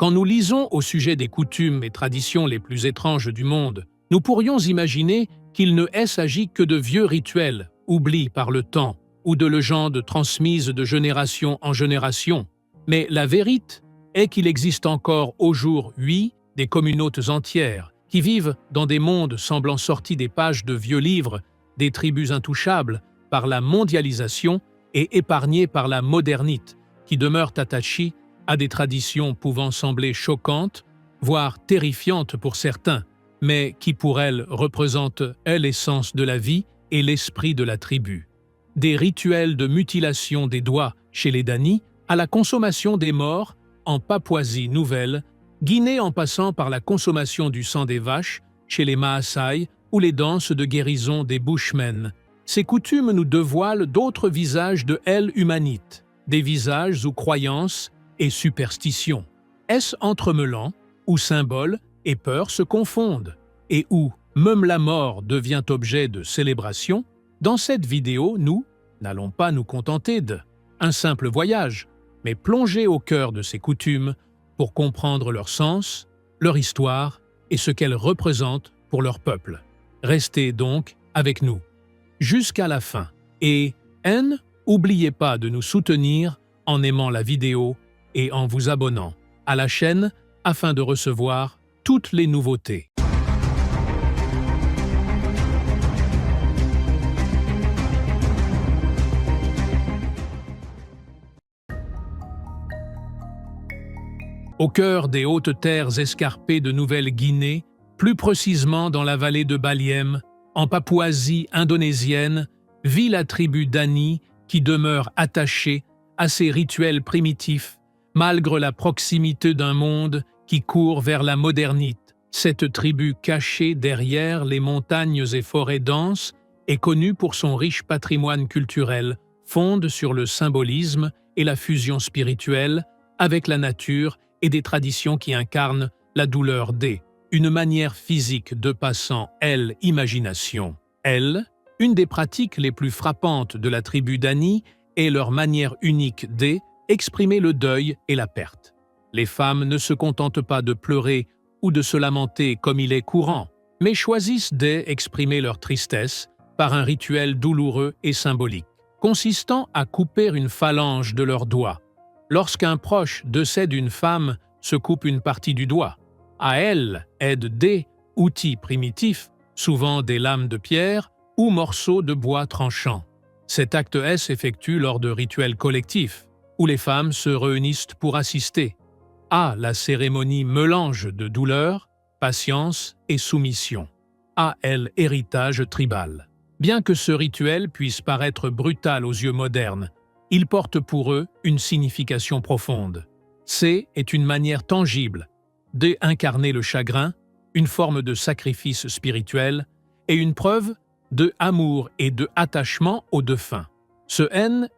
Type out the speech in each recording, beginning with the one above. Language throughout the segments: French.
Quand nous lisons au sujet des coutumes et traditions les plus étranges du monde, nous pourrions imaginer qu'il ne s'agit que de vieux rituels, oubliés par le temps, ou de légendes transmises de génération en génération. Mais la vérité est qu'il existe encore aujourd'hui des communautés entières qui vivent dans des mondes semblant sortis des pages de vieux livres, des tribus intouchables par la mondialisation et épargnées par la modernité, qui demeurent attachées à des traditions pouvant sembler choquantes, voire terrifiantes pour certains, mais qui pour elles représentent l'essence de la vie et l'esprit de la tribu. Des rituels de mutilation des doigts chez les Dani à la consommation des morts en Papouasie-Nouvelle, Guinée en passant par la consommation du sang des vaches chez les Maasai ou les danses de guérison des Bushmen. Ces coutumes nous dévoilent d'autres visages de l'humanité, des visages où croyances et superstitions, est-ce entremêlant, où symboles et peurs se confondent, et où même la mort devient objet de célébration. Dans cette vidéo, nous n'allons pas nous contenter d'un simple voyage, mais plonger au cœur de ces coutumes pour comprendre leur sens, leur histoire et ce qu'elles représentent pour leur peuple. Restez donc avec nous jusqu'à la fin. Et n'oubliez pas de nous soutenir en aimant la vidéo et en vous abonnant à la chaîne afin de recevoir toutes les nouveautés. Au cœur des hautes terres escarpées de Nouvelle-Guinée, plus précisément dans la vallée de Baliem, en Papouasie indonésienne, vit la tribu Dani qui demeure attachée à ses rituels primitifs, malgré la proximité d'un monde qui court vers la modernité. Cette tribu cachée derrière les montagnes et forêts denses est connue pour son riche patrimoine culturel, fonde sur le symbolisme et la fusion spirituelle avec la nature et des traditions qui incarnent la douleur une manière physique de passant l'imagination. Une des pratiques les plus frappantes de la tribu Dani est leur manière unique d'exprimer le deuil et la perte. Les femmes ne se contentent pas de pleurer ou de se lamenter comme il est courant, mais choisissent d'exprimer leur tristesse par un rituel douloureux et symbolique, consistant à couper une phalange de leurs doigts. Lorsqu'un proche décède d'une femme se coupe une partie du doigt, à elle aident des outils primitifs, souvent des lames de pierre ou morceaux de bois tranchants. Cet acte s'effectue lors de rituels collectifs, où les femmes se réunissent pour assister à la cérémonie mélange de douleur, patience et soumission, à l'héritage tribal. Bien que ce rituel puisse paraître brutal aux yeux modernes, il porte pour eux une signification profonde. C'est une manière tangible d'incarner le chagrin, une forme de sacrifice spirituel et une preuve d'amour et d'attachement au défunt. Ce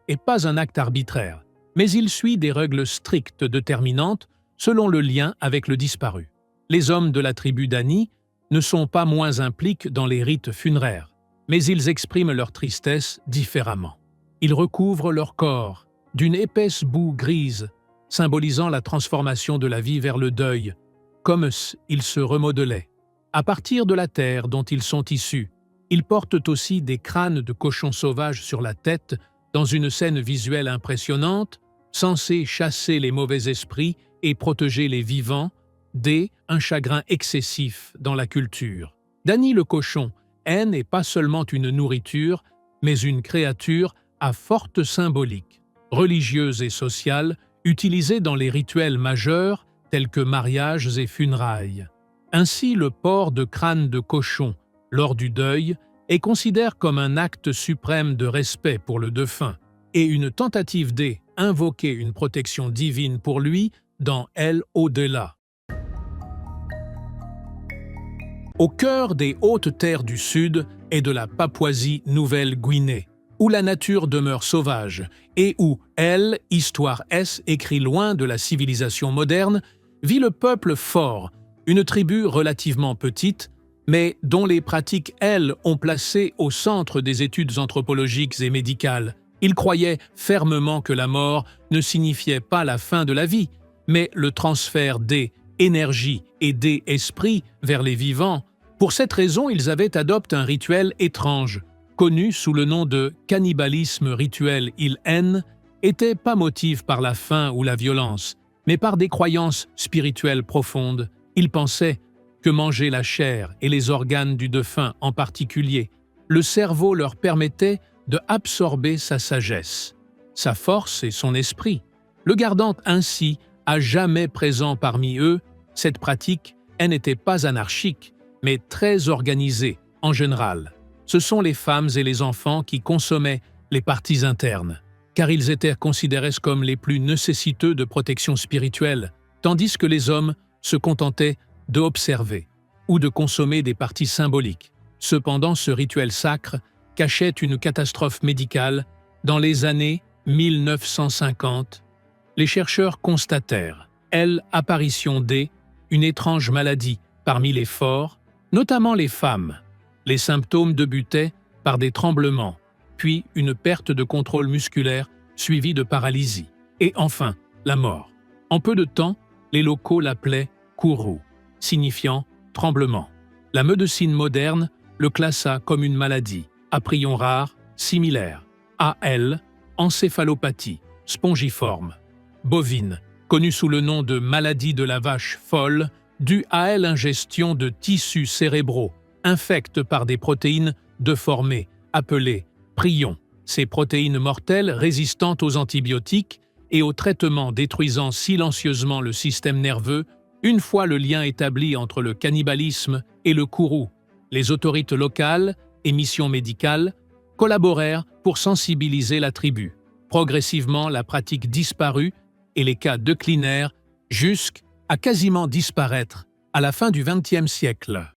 n'est pas un acte arbitraire, mais il suit des règles strictes déterminantes selon le lien avec le disparu. Les hommes de la tribu Dani ne sont pas moins impliqués dans les rites funéraires, mais ils expriment leur tristesse différemment. Ils recouvrent leur corps d'une épaisse boue grise, symbolisant la transformation de la vie vers le deuil, comme ils se remodelaient. À partir de la terre dont ils sont issus, ils portent aussi des crânes de cochons sauvages sur la tête dans une scène visuelle impressionnante, censée chasser les mauvais esprits et protéger les vivants d'un chagrin excessif dans la culture. Dani le cochon n'est pas seulement une nourriture, mais une créature à forte symbolique, religieuse et sociale, utilisée dans les rituels majeurs tels que mariages et funérailles. Ainsi, le port de crâne de cochon lors du deuil est considéré comme un acte suprême de respect pour le défunt et une tentative d'invoquer une protection divine pour lui dans l'au-delà. Au cœur des hautes terres du Sud et de la Papouasie-Nouvelle-Guinée, où la nature demeure sauvage et où l'histoire écrit loin de la civilisation moderne, vit le peuple fort, une tribu relativement petite, mais dont les pratiques, ont placé au centre des études anthropologiques et médicales. Ils croyaient fermement que la mort ne signifiait pas la fin de la vie, mais le transfert des énergies et des esprits vers les vivants. Pour cette raison, ils avaient adopté un rituel étrange, connu sous le nom de cannibalisme rituel. Il était pas motivé par la faim ou la violence, mais par des croyances spirituelles profondes. Ils pensaient que manger la chair et les organes du défunt en particulier, le cerveau leur permettait de absorber sa sagesse, sa force et son esprit, le gardant ainsi à jamais présent parmi eux. Cette pratique n'était pas anarchique, mais très organisée en général. Ce sont les femmes et les enfants qui consommaient les parties internes, car ils étaient considérés comme les plus nécessiteux de protection spirituelle, tandis que les hommes se contentaient d'observer ou de consommer des parties symboliques. Cependant, ce rituel sacre cachait une catastrophe médicale. Dans les années 1950, les chercheurs constatèrent l'apparition une étrange maladie parmi les forts, notamment les femmes. Les symptômes débutaient par des tremblements, puis une perte de contrôle musculaire suivie de paralysie, et enfin la mort. En peu de temps, les locaux l'appelaient « kourou », signifiant « tremblement ». La médecine moderne le classa comme une maladie, à prion rare, similaire à encéphalopathie, spongiforme, bovine, connue sous le nom de maladie de la vache folle, due à l'ingestion de tissus cérébraux infects par des protéines déformées, appelées prions. Ces protéines mortelles résistantes aux antibiotiques et aux traitements détruisant silencieusement le système nerveux. Une fois le lien établi entre le cannibalisme et le kourou, les autorités locales et missions médicales collaborèrent pour sensibiliser la tribu. Progressivement, la pratique disparut et les cas déclinèrent jusqu'à quasiment disparaître à la fin du XXe siècle.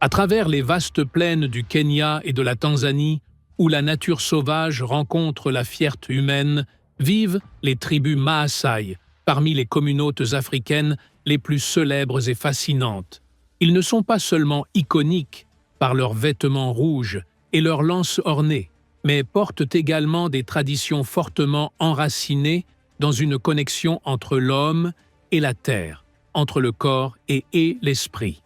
À travers les vastes plaines du Kenya et de la Tanzanie, où la nature sauvage rencontre la fierté humaine, vivent les tribus Maasai, parmi les communautés africaines les plus célèbres et fascinantes. Ils ne sont pas seulement iconiques par leurs vêtements rouges et leurs lances ornées, mais portent également des traditions fortement enracinées dans une connexion entre l'homme et la terre, entre le corps et l'esprit.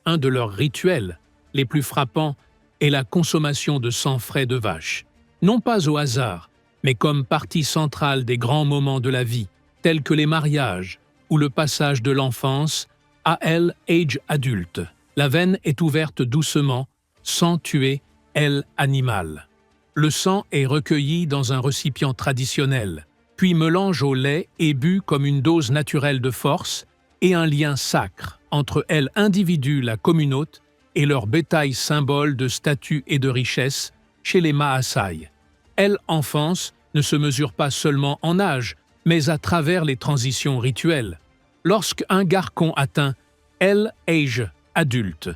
Un de leurs rituels les plus frappants est la consommation de sang frais de vache. Non pas au hasard, mais comme partie centrale des grands moments de la vie, tels que les mariages ou le passage de l'enfance à l'âge adulte. La veine est ouverte doucement, sans tuer l'animal. Le sang est recueilli dans un récipient traditionnel, puis mélange au lait et bu comme une dose naturelle de force et un lien sacre entre l'individu, la communauté et leur bétail symbole de statut et de richesse chez les Maasai. L'enfance ne se mesure pas seulement en âge, mais à travers les transitions rituelles. Lorsqu'un garçon atteint l'âge adulte,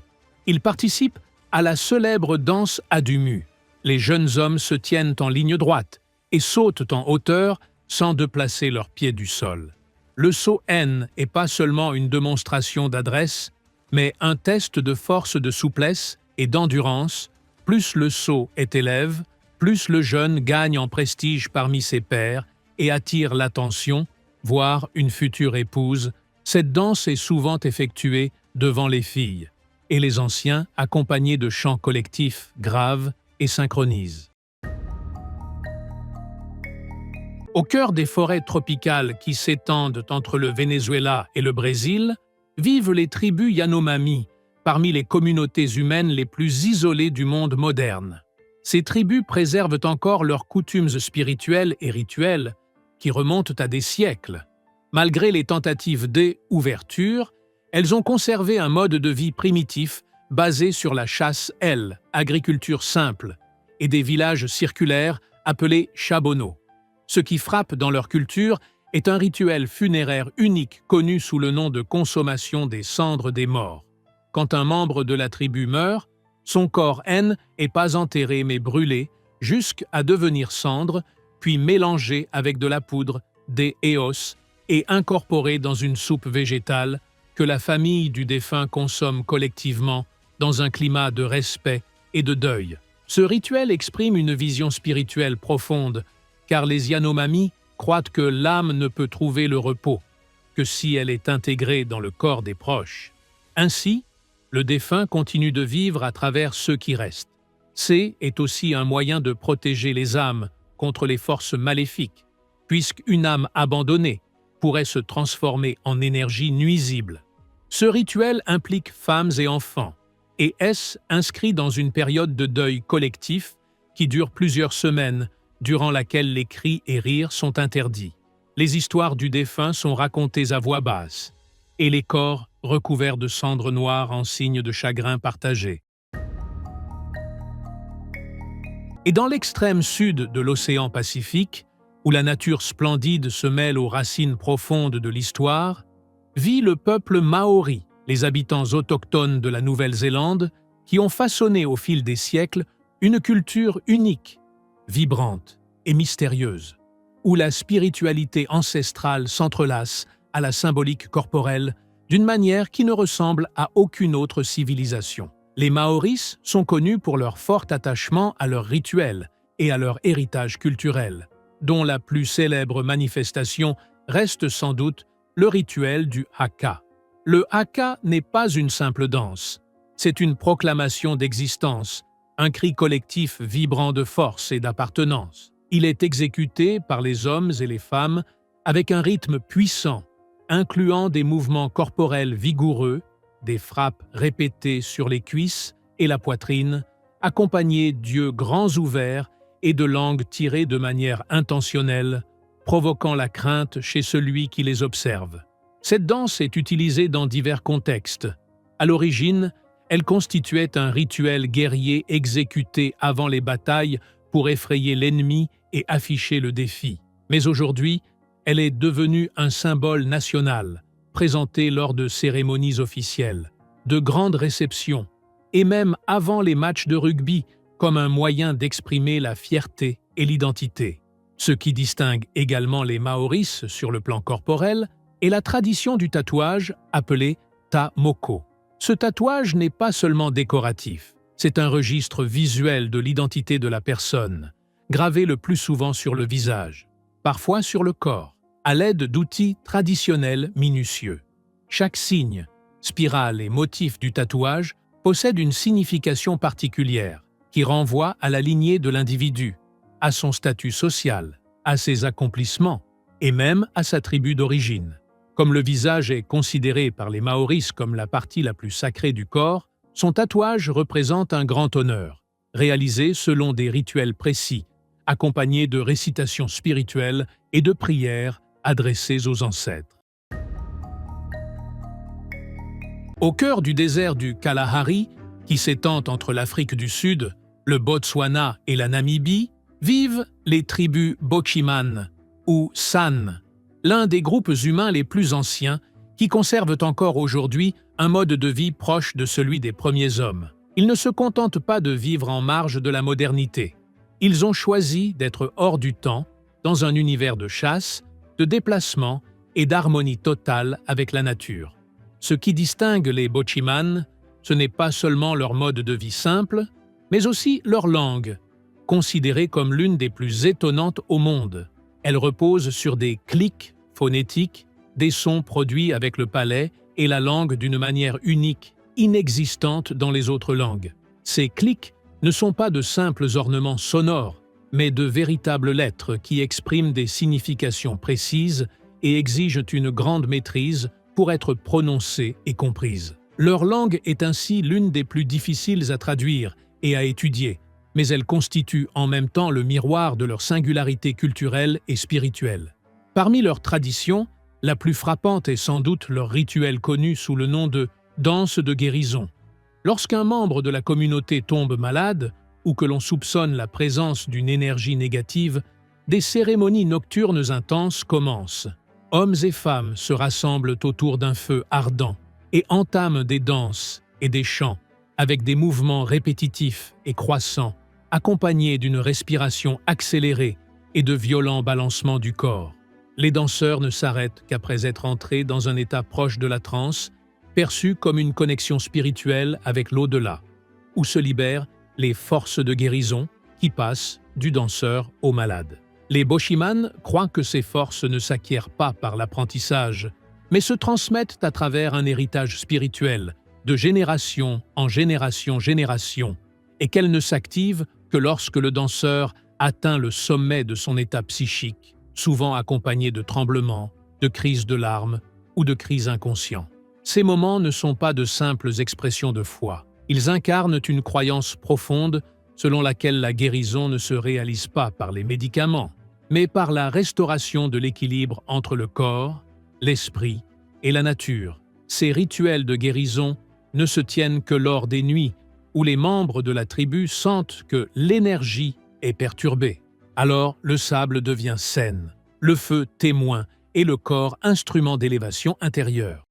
il participe à la célèbre danse Adumu. Les jeunes hommes se tiennent en ligne droite et sautent en hauteur sans déplacer leurs pieds du sol. Le saut N n'est pas seulement une démonstration d'adresse, mais un test de force, de souplesse et d'endurance. Plus le saut est élève, plus le jeune gagne en prestige parmi ses pairs et attire l'attention, voire une future épouse. Cette danse est souvent effectuée devant les filles, et les anciens accompagnés de chants collectifs graves et synchronisent. Au cœur des forêts tropicales qui s'étendent entre le Venezuela et le Brésil, vivent les tribus Yanomami, parmi les communautés humaines les plus isolées du monde moderne. Ces tribus préservent encore leurs coutumes spirituelles et rituels qui remontent à des siècles. Malgré les tentatives d'ouverture, elles ont conservé un mode de vie primitif basé sur la chasse, agriculture simple, et des villages circulaires appelés chabono. Ce qui frappe dans leur culture est un rituel funéraire unique connu sous le nom de consommation des cendres des morts. Quand un membre de la tribu meurt, son corps n'est pas enterré mais brûlé jusqu'à devenir cendre, puis mélangé avec de la poudre, des éos, et incorporé dans une soupe végétale que la famille du défunt consomme collectivement dans un climat de respect et de deuil. Ce rituel exprime une vision spirituelle profonde, car les Yanomami croient que l'âme ne peut trouver le repos que si elle est intégrée dans le corps des proches. Ainsi, le défunt continue de vivre à travers ceux qui restent. Est aussi un moyen de protéger les âmes contre les forces maléfiques, puisqu'une âme abandonnée pourrait se transformer en énergie nuisible. Ce rituel implique femmes et enfants, et est inscrit dans une période de deuil collectif qui dure plusieurs semaines, durant laquelle les cris et rires sont interdits. Les histoires du défunt sont racontées à voix basse, et les corps recouverts de cendres noires en signe de chagrin partagé. Et dans l'extrême sud de l'océan Pacifique, où la nature splendide se mêle aux racines profondes de l'histoire, vit le peuple maori, les habitants autochtones de la Nouvelle-Zélande, qui ont façonné au fil des siècles une culture unique, vibrante et mystérieuse, où la spiritualité ancestrale s'entrelace à la symbolique corporelle d'une manière qui ne ressemble à aucune autre civilisation. Les Maoris sont connus pour leur fort attachement à leurs rituels et à leur héritage culturel, dont la plus célèbre manifestation reste sans doute le rituel du haka. Le haka n'est pas une simple danse, c'est une proclamation d'existence, un cri collectif vibrant de force et d'appartenance. Il est exécuté par les hommes et les femmes avec un rythme puissant, incluant des mouvements corporels vigoureux, des frappes répétées sur les cuisses et la poitrine, accompagnées d'yeux grands ouverts et de langues tirées de manière intentionnelle, provoquant la crainte chez celui qui les observe. Cette danse est utilisée dans divers contextes. À l'origine, elle constituait un rituel guerrier exécuté avant les batailles pour effrayer l'ennemi et afficher le défi. Mais aujourd'hui, elle est devenue un symbole national, présenté lors de cérémonies officielles, de grandes réceptions, et même avant les matchs de rugby, comme un moyen d'exprimer la fierté et l'identité. Ce qui distingue également les Maoris sur le plan corporel est la tradition du tatouage appelé ta moko. Ce tatouage n'est pas seulement décoratif, c'est un registre visuel de l'identité de la personne, gravé le plus souvent sur le visage, parfois sur le corps, à l'aide d'outils traditionnels minutieux. Chaque signe, spirale et motif du tatouage possède une signification particulière qui renvoie à la lignée de l'individu, à son statut social, à ses accomplissements et même à sa tribu d'origine. Comme le visage est considéré par les Maoris comme la partie la plus sacrée du corps, son tatouage représente un grand honneur, réalisé selon des rituels précis, accompagnés de récitations spirituelles et de prières adressées aux ancêtres. Au cœur du désert du Kalahari, qui s'étend entre l'Afrique du Sud, le Botswana et la Namibie, vivent les tribus Bochiman ou San, l'un des groupes humains les plus anciens qui conservent encore aujourd'hui un mode de vie proche de celui des premiers hommes. Ils ne se contentent pas de vivre en marge de la modernité. Ils ont choisi d'être hors du temps, dans un univers de chasse, de déplacement et d'harmonie totale avec la nature. Ce qui distingue les Bochiman, ce n'est pas seulement leur mode de vie simple, mais aussi leur langue, considérée comme l'une des plus étonnantes au monde. Elle repose sur des clics phonétiques, des sons produits avec le palais et la langue d'une manière unique, inexistante dans les autres langues. Ces clics ne sont pas de simples ornements sonores, mais de véritables lettres qui expriment des significations précises et exigent une grande maîtrise pour être prononcées et comprises. Leur langue est ainsi l'une des plus difficiles à traduire et à étudier, mais elle constitue en même temps le miroir de leur singularité culturelle et spirituelle. Parmi leurs traditions, la plus frappante est sans doute leur rituel connu sous le nom de « danse de guérison ». Lorsqu'un membre de la communauté tombe malade, ou que l'on soupçonne la présence d'une énergie négative, des cérémonies nocturnes intenses commencent. Hommes et femmes se rassemblent autour d'un feu ardent et entament des danses et des chants, avec des mouvements répétitifs et croissants, accompagnés d'une respiration accélérée et de violents balancements du corps. Les danseurs ne s'arrêtent qu'après être entrés dans un état proche de la transe, perçu comme une connexion spirituelle avec l'au-delà, où se libèrent les forces de guérison qui passent du danseur au malade. Les Boshiman croient que ces forces ne s'acquièrent pas par l'apprentissage, mais se transmettent à travers un héritage spirituel, de génération en génération, et qu'elles ne s'activent que lorsque le danseur atteint le sommet de son état psychique, souvent accompagné de tremblements, de crises de larmes ou de cris inconscients. Ces moments ne sont pas de simples expressions de foi. Ils incarnent une croyance profonde selon laquelle la guérison ne se réalise pas par les médicaments, mais par la restauration de l'équilibre entre le corps, l'esprit et la nature. Ces rituels de guérison ne se tiennent que lors des nuits où les membres de la tribu sentent que l'énergie est perturbée. Alors le sable devient scène, le feu témoin et le corps instrument d'élévation intérieure.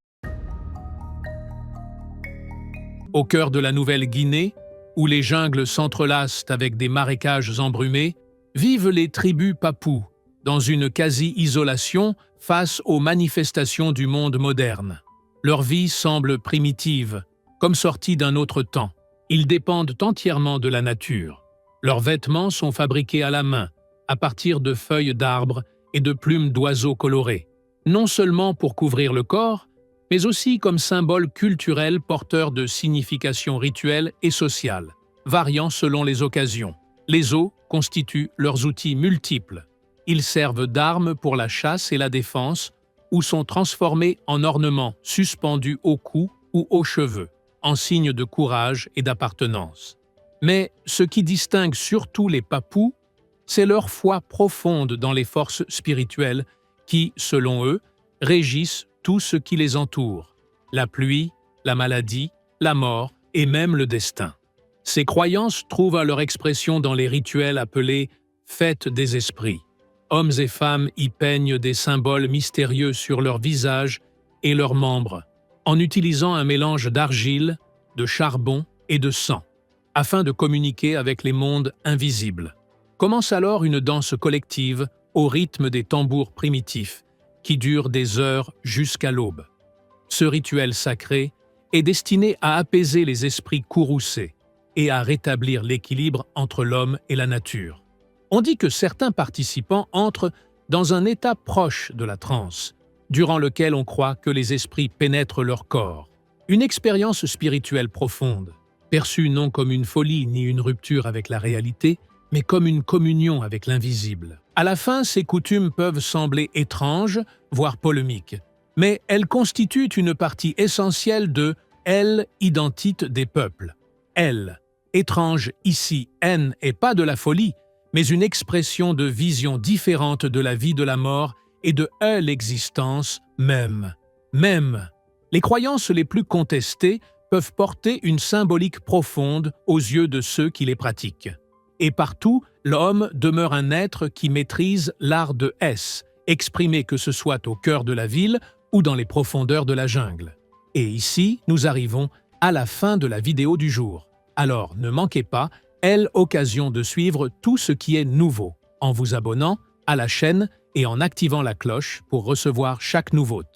Au cœur de la Nouvelle-Guinée, où les jungles s'entrelacent avec des marécages embrumés, vivent les tribus papous, dans une quasi-isolation face aux manifestations du monde moderne. Leur vie semble primitive, comme sortie d'un autre temps. Ils dépendent entièrement de la nature. Leurs vêtements sont fabriqués à la main, à partir de feuilles d'arbres et de plumes d'oiseaux colorés, non seulement pour couvrir le corps, mais aussi comme symbole culturel porteur de significations rituelles et sociales, variant selon les occasions. Les os constituent leurs outils multiples. Ils servent d'armes pour la chasse et la défense, ou sont transformés en ornements suspendus au cou ou aux cheveux, en signe de courage et d'appartenance. Mais ce qui distingue surtout les Papous, c'est leur foi profonde dans les forces spirituelles qui, selon eux, régissent tout ce qui les entoure, la pluie, la maladie, la mort et même le destin. Ces croyances trouvent leur expression dans les rituels appelés « fêtes des esprits ». Hommes et femmes y peignent des symboles mystérieux sur leur visage et leurs membres, en utilisant un mélange d'argile, de charbon et de sang, afin de communiquer avec les mondes invisibles. Commence alors une danse collective au rythme des tambours primitifs, qui dure des heures jusqu'à l'aube. Ce rituel sacré est destiné à apaiser les esprits courroucés et à rétablir l'équilibre entre l'homme et la nature. On dit que certains participants entrent dans un état proche de la transe, durant lequel on croit que les esprits pénètrent leur corps. Une expérience spirituelle profonde, perçue non comme une folie ni une rupture avec la réalité, mais comme une communion avec l'invisible. À la fin, ces coutumes peuvent sembler étranges, voire polémiques, mais elles constituent une partie essentielle de « L » identite des peuples. L, étrange ici, N, et pas de la folie, mais une expression de vision différente de la vie de la mort et de l'existence même. Même. Les croyances les plus contestées peuvent porter une symbolique profonde aux yeux de ceux qui les pratiquent. Et partout, l'homme demeure un être qui maîtrise l'art de S, exprimé que ce soit au cœur de la ville ou dans les profondeurs de la jungle. Et ici, nous arrivons à la fin de la vidéo du jour. Alors ne manquez pas l'occasion de suivre tout ce qui est nouveau, en vous abonnant à la chaîne et en activant la cloche pour recevoir chaque nouveauté.